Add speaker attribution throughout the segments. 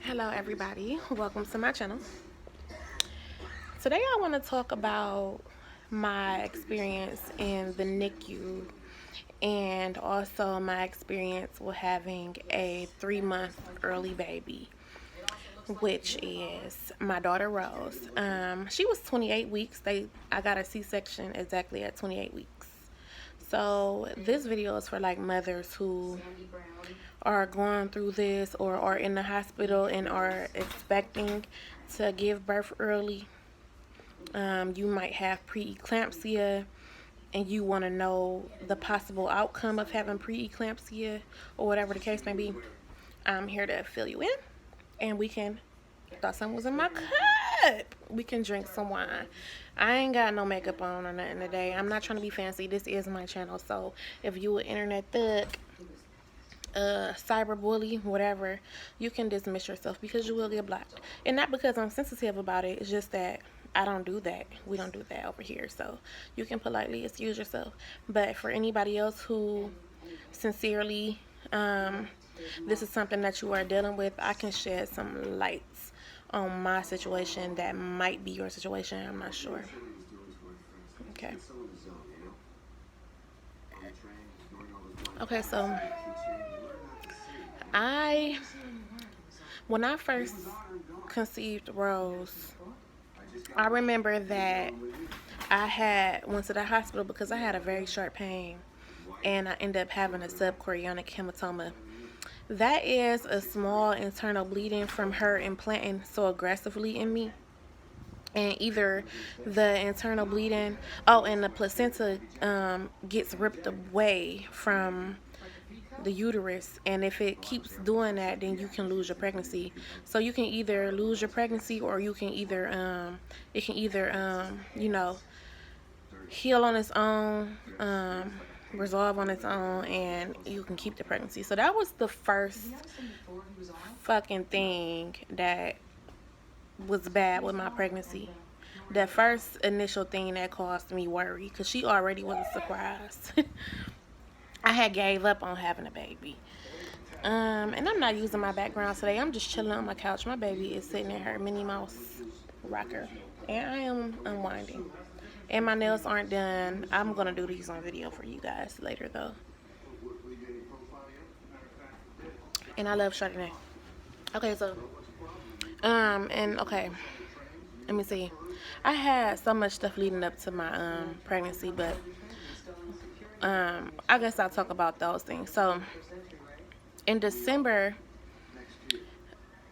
Speaker 1: Hello everybody, welcome to my channel. Today I want to talk about my experience in the NICU and also my experience with having a 3-month early baby, which is my daughter Rose. She was 28 weeks. I got a C-section exactly at 28 weeks. So this video is for like mothers who are going through this or are in the hospital and are expecting to give birth early. You might have preeclampsia and you want to know the possible outcome of having preeclampsia or whatever the case may be. I'm here to fill you in, and we can, thought something was in my cup, we can drink some wine. I ain't got no makeup on or nothing today. I'm not trying to be fancy. This is my channel, so if you an internet thug, cyber bully, whatever, you can dismiss yourself because you will get blocked. And not because I'm sensitive about it, it's just that I don't do that. We don't do that over here, so you can politely excuse yourself. But for anybody else who sincerely this is something that you are dealing with, I can shed some lights on my situation that might be your situation. I'm not sure. Okay. Okay, so when I first conceived Rose, I remember that I went to the hospital because I had a very sharp pain, and I ended up having a subchorionic hematoma. That is a small internal bleeding from her implanting so aggressively in me. And either the internal bleeding, and the placenta gets ripped away from the uterus, and if it keeps doing that, then you can lose your pregnancy. So you can either lose your pregnancy, or you can either it can either heal on its own, resolve on its own, and you can keep the pregnancy. So that was the first fucking thing that was bad with my pregnancy. The first initial thing that caused me worry, because she already was surprised. I had gave up on having a baby. And I'm not using my background today. I'm just chilling on my couch. My baby is sitting in her Minnie Mouse rocker, and I am unwinding. And my nails aren't done. I'm gonna do these on video for you guys later though. And I love Chardonnay. Okay, so and okay, let me see. I had so much stuff leading up to my pregnancy, but I guess I'll talk about those things. So in December,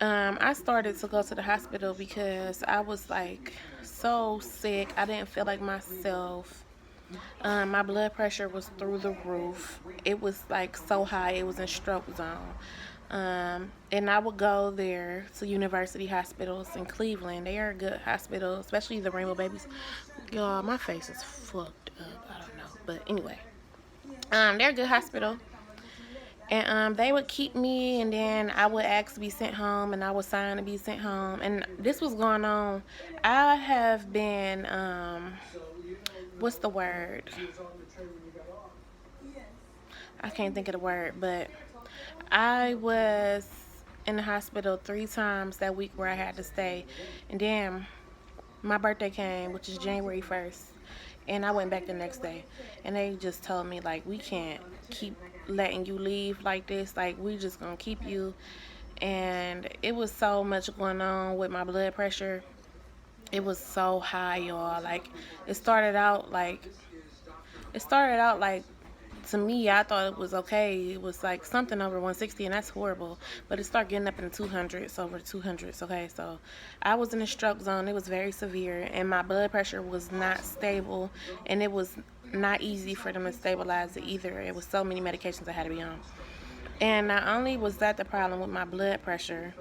Speaker 1: I started to go to the hospital because I was like so sick. I didn't feel like myself. My blood pressure was through the roof. It was like so high, it was in stroke zone. And I would go there to university hospitals in Cleveland. They are a good hospital, especially the Rainbow Babies. Y'all, my face is fucked up. I don't know, but anyway, they're a good hospital. And they would keep me, and then I would ask to be sent home, and I would sign to be sent home. And this was going on. I have been, what's the word? I can't think of the word, but I was in the hospital 3 times that week where I had to stay. And then my birthday came, which is January 1st. And I went back the next day, and they just told me, like, we can't keep letting you leave like this. Like, we just gonna keep you. And it was so much going on with my blood pressure. It was so high, y'all. Like, it started out like to me, I thought it was okay. It was like something over 160, and that's horrible. But it started getting up in the 200s, over 200s. Okay, so I was in a stroke zone. It was very severe, and my blood pressure was not stable, and it was not easy for them to stabilize it either. It was so many medications I had to be on. And not only was that the problem with my blood pressure,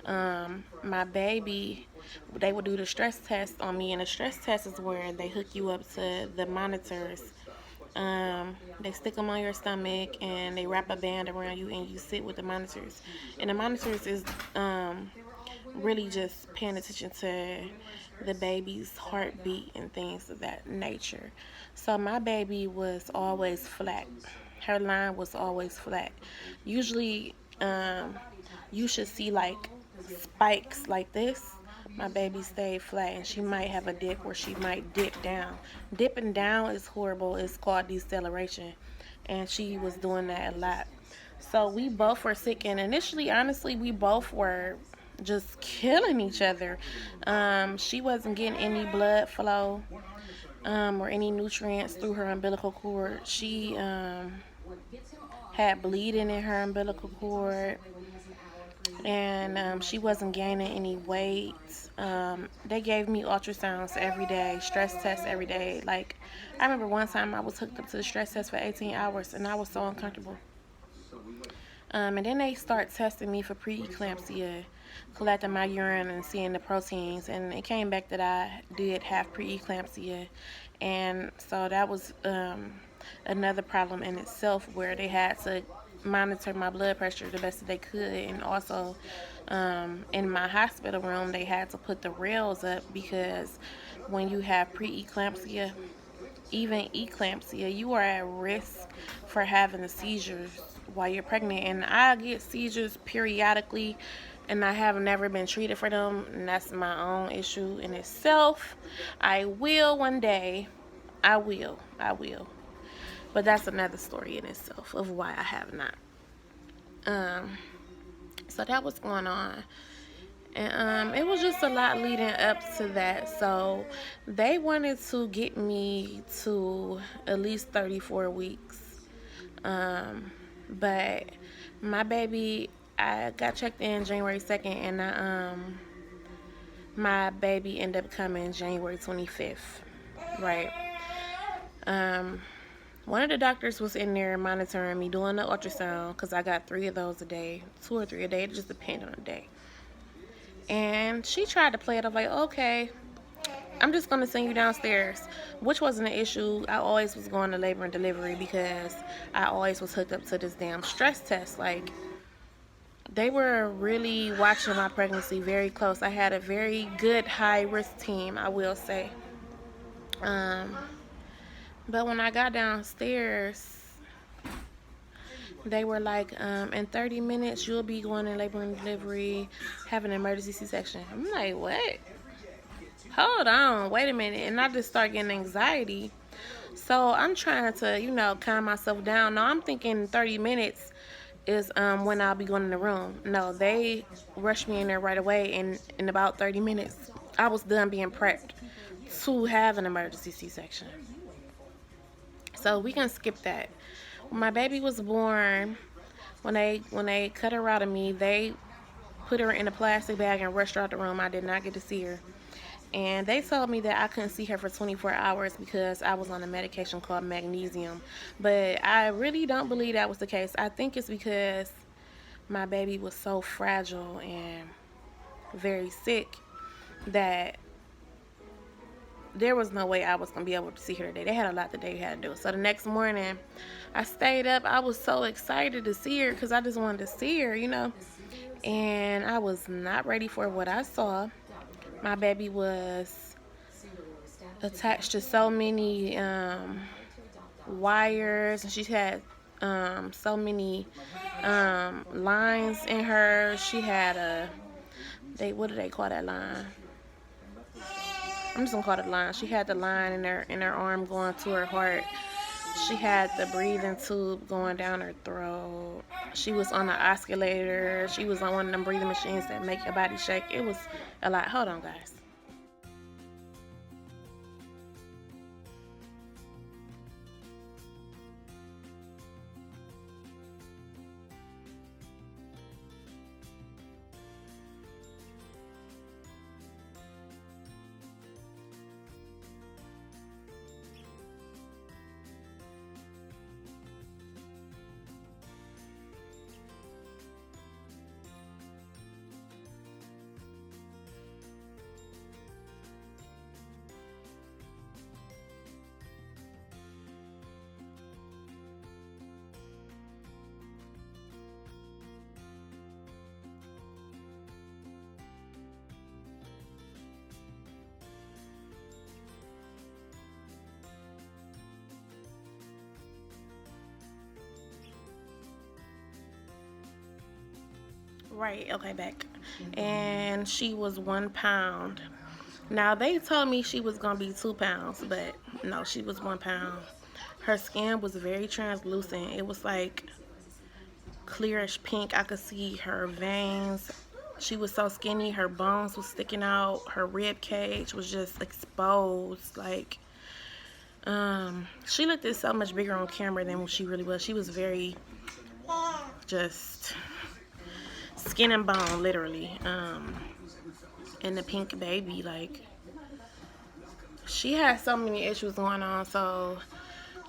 Speaker 1: my baby, they would do the stress test on me, and the stress test is where they hook you up to the monitors. They stick them on your stomach, and they wrap a band around you, and you sit with the monitors. And the monitors is really just paying attention to the baby's heartbeat and things of that nature. So my baby was always flat. Her line was always flat. Usually, you should see like spikes like this, my baby stayed flat, and she might have a dip where she might dip down. Dipping down is horrible. It's called deceleration, and she was doing that a lot. So we both were sick, and initially, honestly, we both were just killing each other. She wasn't getting any blood flow or any nutrients through her umbilical cord. She had bleeding in her umbilical cord, and she wasn't gaining any weight. They gave me ultrasounds every day, stress tests every day. Like, I remember one time I was hooked up to the stress test for 18 hours, and I was so uncomfortable. And then they start testing me for preeclampsia, collecting my urine and seeing the proteins, and it came back that I did have preeclampsia, and so that was another problem in itself, where they had to monitor my blood pressure the best that they could, and also in my hospital room they had to put the rails up, because when you have preeclampsia, even eclampsia, you are at risk for having the seizures while you're pregnant. And I get seizures periodically, and I have never been treated for them, and that's my own issue in itself. I will one day. I will. But that's another story in itself of why I have not. So that was going on. And it was just a lot leading up to that. So they wanted to get me to at least 34 weeks. But my baby, I got checked in January 2nd, and my baby ended up coming January 25th. Right. One of the doctors was in there monitoring me, doing the ultrasound, because I got 3 of those a day, 2 or 3 a day. It just depended on the day. And she tried to play it. I'm like, okay, I'm just going to send you downstairs, which wasn't an issue. I always was going to labor and delivery because I always was hooked up to this damn stress test. Like, they were really watching my pregnancy very close. I had a very good high-risk team, I will say. But when I got downstairs, they were like, in 30 minutes, you'll be going in labor and delivery, having an emergency C-section. I'm like, what? Hold on, wait a minute. And I just start getting anxiety. So I'm trying to, calm myself down. No, I'm thinking 30 minutes is when I'll be going in the room. No, they rushed me in there right away, and in about 30 minutes, I was done being prepped to have an emergency C-section. So we can skip that. When my baby was born, when they cut her out of me, they put her in a plastic bag and rushed her out the room. I did not get to see her. And they told me that I couldn't see her for 24 hours because I was on a medication called magnesium. But I really don't believe that was the case. I think it's because my baby was so fragile and very sick that there was no way I was going to be able to see her today. They had a lot that they had to do. So the next morning, I stayed up. I was so excited to see her because I just wanted to see her, And I was not ready for what I saw. My baby was attached to so many wires, and she had so many lines in her. She had what do they call that line? I'm just gonna call it a line. She had the line in her arm going to her heart. She had the breathing tube going down her throat. She was on an oscillator. She was on one of them breathing machines that make your body shake. It was a lot. Hold on, guys. Right, okay, back. And she was 1 pound. Now, they told me she was going to be 2 pounds, but no, she was 1 pound. Her skin was very translucent. It was like clearish pink. I could see her veins. She was so skinny. Her bones was sticking out. Her rib cage was just exposed. Like, she looked so much bigger on camera than what she really was. She was very just skin and bone, literally. And the pink baby, like, she had so many issues going on. So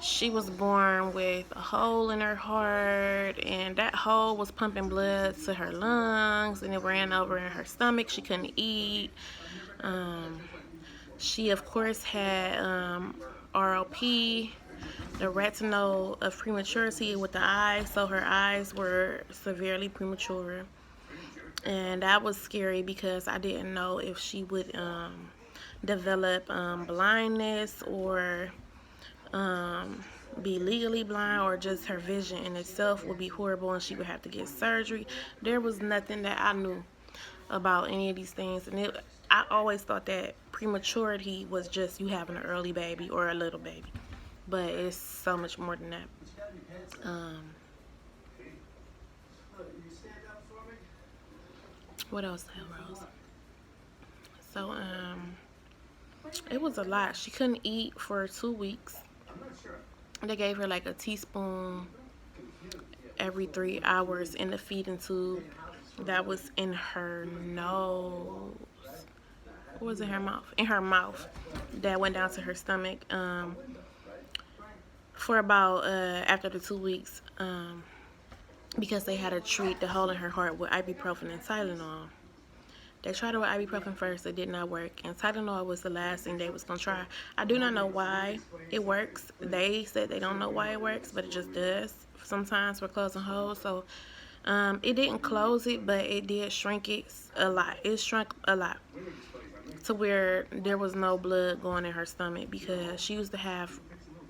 Speaker 1: she was born with a hole in her heart, and that hole was pumping blood to her lungs, and it ran over in her stomach. She couldn't eat. She, of course, had ROP, the retinal of prematurity with the eyes, so her eyes were severely premature. And that was scary because I didn't know if she would develop blindness or be legally blind, or just her vision in itself would be horrible and she would have to get surgery. There was nothing that I knew about any of these things, and I always thought that prematurity was just you having an early baby or a little baby, but it's so much more than that. What else, Rose? So it was a lot. She couldn't eat for 2 weeks. They gave her like a teaspoon every 3 hours in the feeding tube that was in her nose. What was in her mouth? In her mouth. That went down to her stomach. For about after the 2 weeks, because they had to treat the hole in her heart with ibuprofen and Tylenol. They tried it with ibuprofen first. It did not work. And Tylenol was the last thing they was going to try. I do not know why it works. They said they don't know why it works, but it just does sometimes for closing holes. So it didn't close it, but it did shrink it a lot. It shrunk a lot to where there was no blood going in her stomach, because she used to have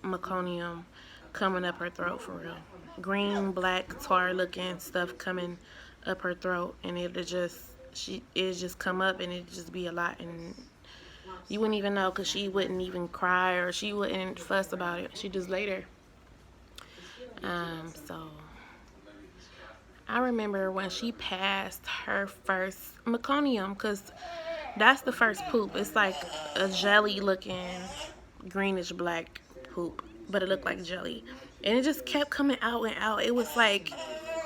Speaker 1: meconium coming up her throat for real. Green, black, tar looking stuff coming up her throat, and it just come up and it just be a lot, and you wouldn't even know, because she wouldn't even cry or she wouldn't fuss about it. She just lay there. So I remember when she passed her first meconium, because that's the first poop. It's like a jelly looking greenish black poop, but it looked like jelly, and it just kept coming out and out. It was like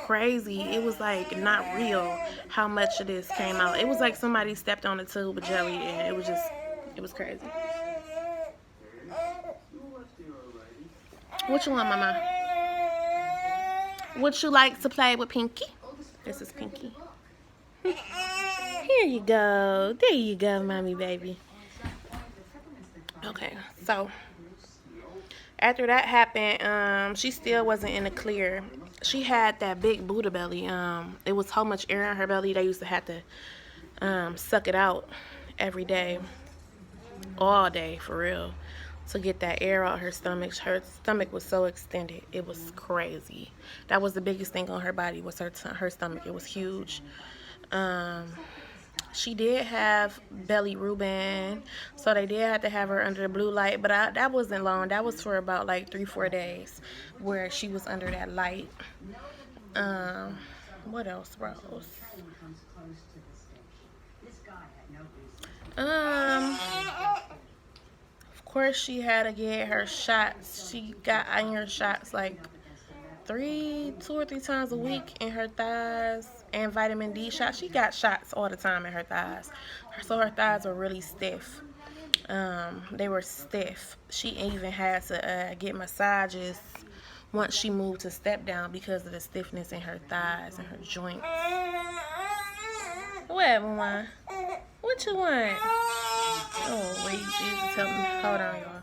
Speaker 1: crazy. It was like not real how much of this came out. It was like somebody stepped on a tube of jelly, and it was crazy. What you want, Mama? Would you like to play with Pinky? This is Pinky. Here you go. There you go, mommy baby. Okay, so after that happened, she still wasn't in the clear. She had that big Buddha belly. It was so much air in her belly, they used to have to suck it out every day, all day, for real, to get that air out her stomach. Her stomach was so extended. It was crazy. That was the biggest thing on her body, was her stomach. It was huge. She did have belly Reuben, so they did have to have her under the blue light, but that wasn't long. That was for about like 3-4 days where she was under that light. What else, Rose? Of course, she had to get her shots. She got iron shots like 2 or 3 times a week in her thighs, and vitamin D shots. She got shots all the time in her thighs, so her thighs were really stiff. They were stiff. She even had to get massages once she moved to step down because of the stiffness in her thighs and her joints. What, Mama? What you want? Oh, wait, Jesus, help me. Hold on, y'all.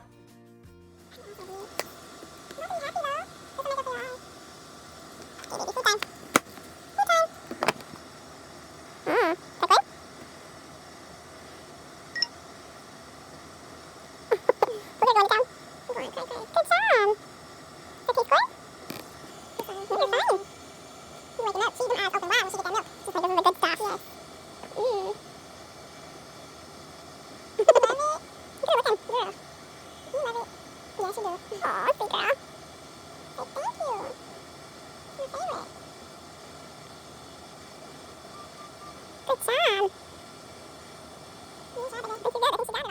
Speaker 1: Sit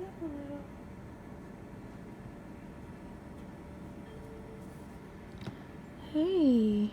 Speaker 1: up a little. Hey.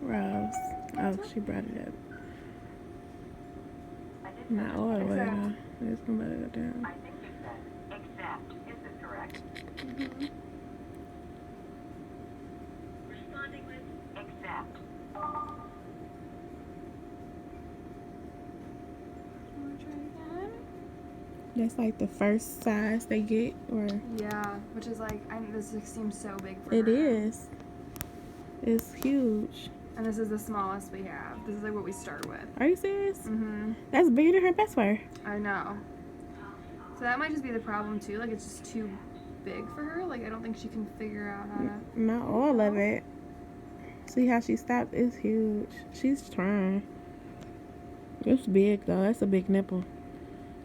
Speaker 1: Rose. Oh, she brought it up. Not all the way, though. It's gonna go down.
Speaker 2: I think you said except. Is this correct?
Speaker 1: Mm-hmm.
Speaker 2: Responding with except.
Speaker 1: That's like the first size they get, or
Speaker 3: yeah, which is like, this seems so big for
Speaker 1: it
Speaker 3: her.
Speaker 1: is. It's huge.
Speaker 3: And this is the smallest we have. This is like what we start with.
Speaker 1: Are you serious?
Speaker 3: Mm-hmm.
Speaker 1: That's bigger than her best wear.
Speaker 3: I know. So that might just be the problem too. Like it's just too big for her. Like I don't think she can figure out how to.
Speaker 1: Not all of it. See how she stopped? It's huge. She's trying. It's big though. That's a big nipple.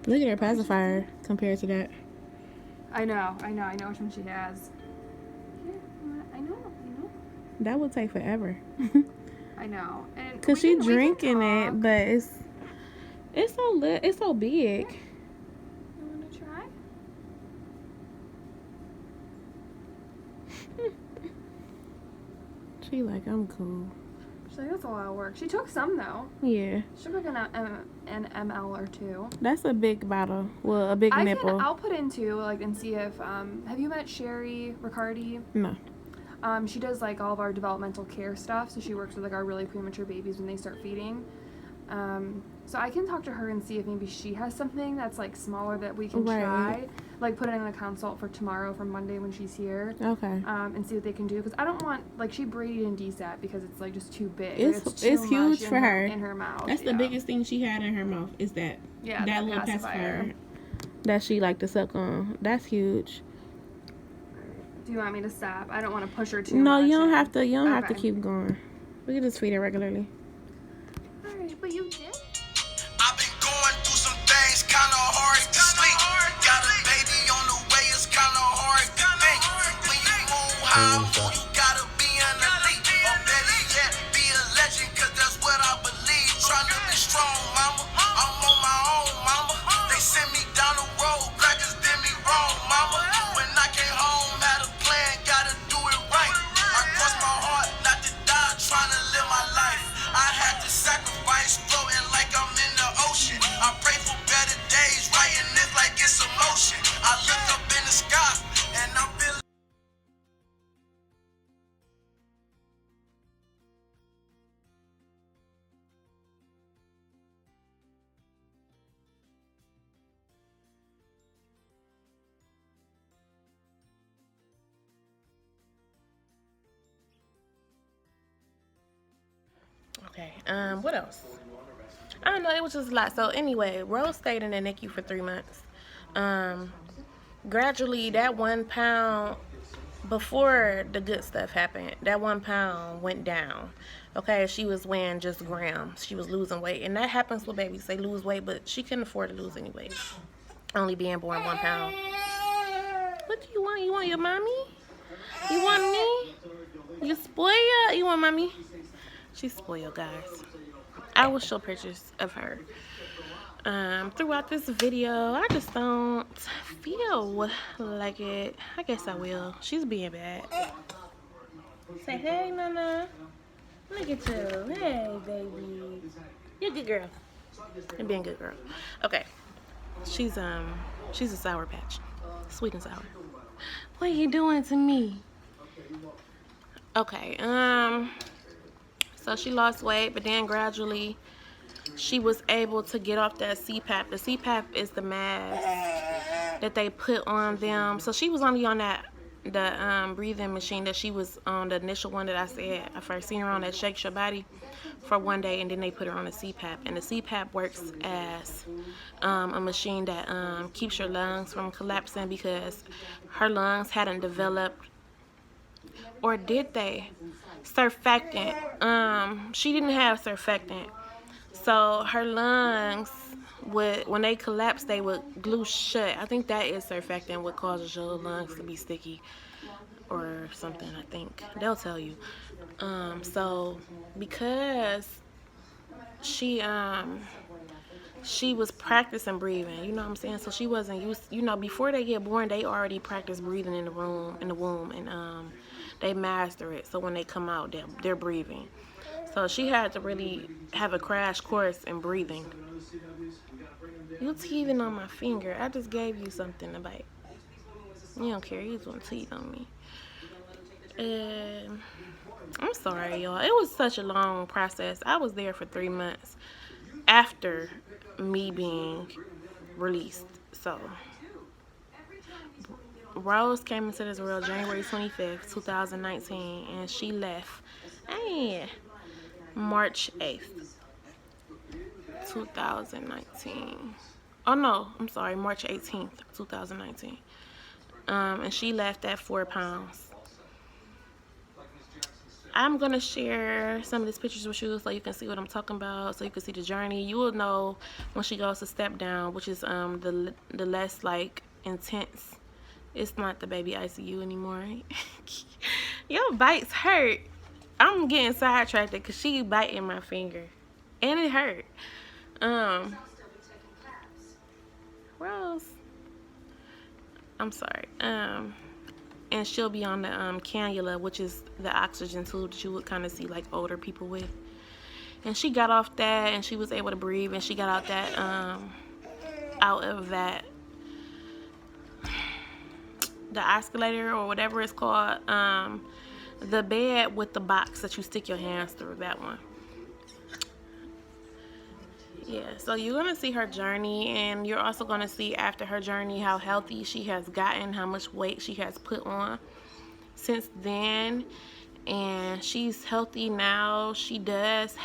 Speaker 1: Look at her pacifier compared to that.
Speaker 3: I know which one she has. Here, I know.
Speaker 1: That would take forever.
Speaker 3: I know. And
Speaker 1: Cause she
Speaker 3: we can
Speaker 1: drinking
Speaker 3: talk.
Speaker 1: it, but it's so big.
Speaker 3: You wanna try?
Speaker 1: She like, I'm cool.
Speaker 3: She's like, that's a lot of work. She took some though.
Speaker 1: Yeah.
Speaker 3: She took like an ml or two.
Speaker 1: That's a big bottle. Well, a big nipple.
Speaker 3: I'll put in two, like, and see if have you met Sherry Riccardi?
Speaker 1: No.
Speaker 3: She does like all of our developmental care stuff, so she works with like our really premature babies when they start feeding. So I can talk to her and see if maybe she has something that's like smaller that we can try. Like put it in the consult for tomorrow, for Monday when she's here.
Speaker 1: Okay.
Speaker 3: And see what they can do, because I don't want, like, she braided and desat because it's like just too big.
Speaker 1: It's
Speaker 3: too
Speaker 1: huge
Speaker 3: much
Speaker 1: for her.
Speaker 3: in her mouth.
Speaker 1: That's the biggest thing she had in her mouth is that that little pacifier that she like to suck on. That's huge.
Speaker 3: Do you want me to stop? I don't want to push her too much.
Speaker 1: No, you don't have to. You don't have to keep going. We can just feed her regularly.
Speaker 3: Alright, but you did.
Speaker 4: I've been going through some things, kinda hard to sleep. Got a baby on the way, it's kinda hard to think. When you move how I move, you gotta be an elite. Or better yet, be a legend, cause that's what I believe. Tryna be strong, mama. I'm on my own, mama. They sent me down the road, crackers did me wrong, mama. When I came home, had a plan, gotta do it right. I crossed my heart not to die, tryna live my life. I had to sacrifice, floating like I'm in the ocean. I pray for better days, writing this like it's emotion. I look up in the sky, and I'm feeling.
Speaker 1: Okay. What else? I don't know. It was just a lot. So anyway, Rose stayed in the NICU for 3 months. Gradually, that 1 pound, before the good stuff happened, that 1 pound went down. Okay, she was weighing just grams. She was losing weight, and that happens with babies. They lose weight, but she couldn't afford to lose any weight. Only being born 1 pound. What do you want? You want your mommy? You want me? You spoiled? You want mommy? She's spoiled, guys. I will show pictures of her throughout this video. I just don't feel like it. I guess I will. She's being bad. Say hey, Nana. Look at you. Hey, baby. You're a good girl. You're being a good girl. Okay. She's a Sour Patch. Sweet and sour. What are you doing to me? Okay. So she lost weight, but then gradually she was able to get off that CPAP. The CPAP is the mask that they put on them. So she was only on the breathing machine that she was on, the initial one that I said I first seen her on, that shakes your body, for one day, and then they put her on a CPAP. And the CPAP works as a machine that keeps your lungs from collapsing, because her lungs hadn't developed, or did they? Surfactant. She didn't have surfactant. So her lungs would, when they collapse, they would glue shut. I think that is surfactant, what causes your lungs to be sticky or something. I think they'll tell you. So because she was practicing breathing, you know what I'm saying? So she wasn't used, you know, before they get born, they already practice breathing in the womb, and they master it. So when they come out, they're breathing. So she had to really have a crash course in breathing. You teething on my finger. I just gave you something to bite. You don't care. You just want to teeth on me. I'm sorry, y'all. It was such a long process. I was there for 3 months after me being released. So Rose came into this world January 25th, 2019, and she left March 8th, 2019. Oh no, I'm sorry, March 18th, 2019. And she left at 4 pounds. I'm gonna share some of these pictures with you so you can see what I'm talking about, so you can see the journey. You will know when she goes to step down, which is the less like intense. It's not the baby ICU anymore. Your bites hurt. I'm getting sidetracked because she biting my finger, and it hurt. Rose, I'm sorry. And she'll be on the cannula, which is the oxygen tube that you would kind of see like older people with. And she got off that, and she was able to breathe, and she got out of that the oscillator or whatever it's called, the bed with the box that you stick your hands through, that one. Yeah, so you're gonna see her journey, and you're also gonna see after her journey how healthy she has gotten, how much weight she has put on since then. And she's healthy now. She has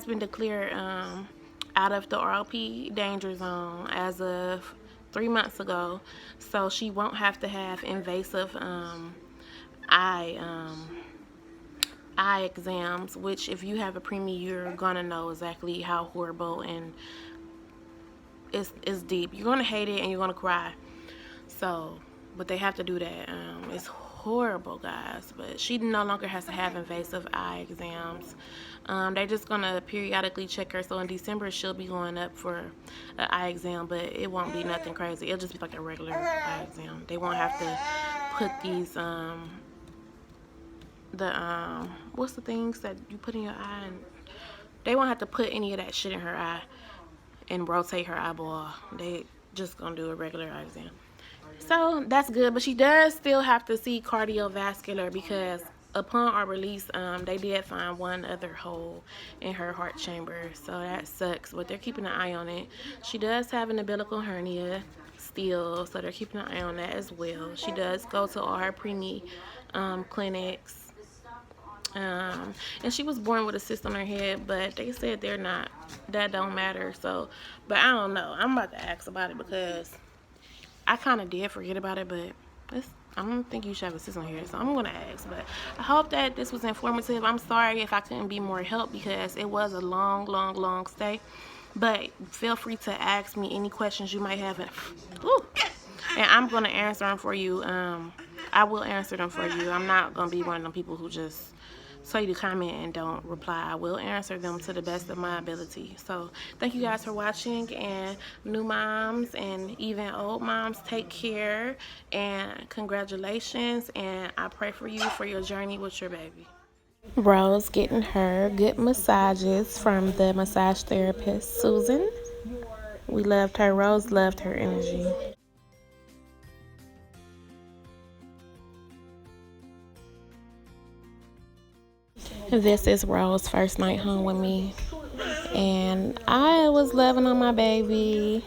Speaker 1: been declared out of the RLP danger zone as of 3 months ago, so she won't have to have invasive eye exams, which if you have a preemie, you're gonna know exactly how horrible, and it's deep. You're gonna hate it and you're gonna cry. So, but they have to do that. It's horrible, guys, but she no longer has to have invasive eye exams. They're just gonna periodically check her. So in December she'll be going up for an eye exam, but it won't be nothing crazy. It'll just be like a regular eye exam. They won't have to put these what's the things that you put in your eye, and they won't have to put any of that shit in her eye and rotate her eyeball. They just gonna do a regular eye exam. So that's good, but she does still have to see cardiovascular, because upon our release, they did find one other hole in her heart chamber, so that sucks, but they're keeping an eye on it. She does have an umbilical hernia still, so they're keeping an eye on that as well. She does go to all her preemie clinics. And she was born with a cyst on her head, but they said that don't matter. So, but I don't know. I'm about to ask about it, because I kind of did forget about it, but I don't think you should have a cyst on here, so I'm gonna ask. But I hope that this was informative. I'm sorry if I couldn't be more help, because it was a long stay. But feel free to ask me any questions you might have, and I'm gonna answer them for you. I will answer them for you. I'm not gonna be one of them people who just tell you to comment and don't reply. I will answer them to the best of my ability. So thank you guys for watching, and new moms and even old moms, take care and congratulations, and I pray for you for your journey with your baby. Rose getting her good massages from the massage therapist Susan. We loved her. Rose loved her energy. This is Rose's first night home with me. And I was loving on my baby.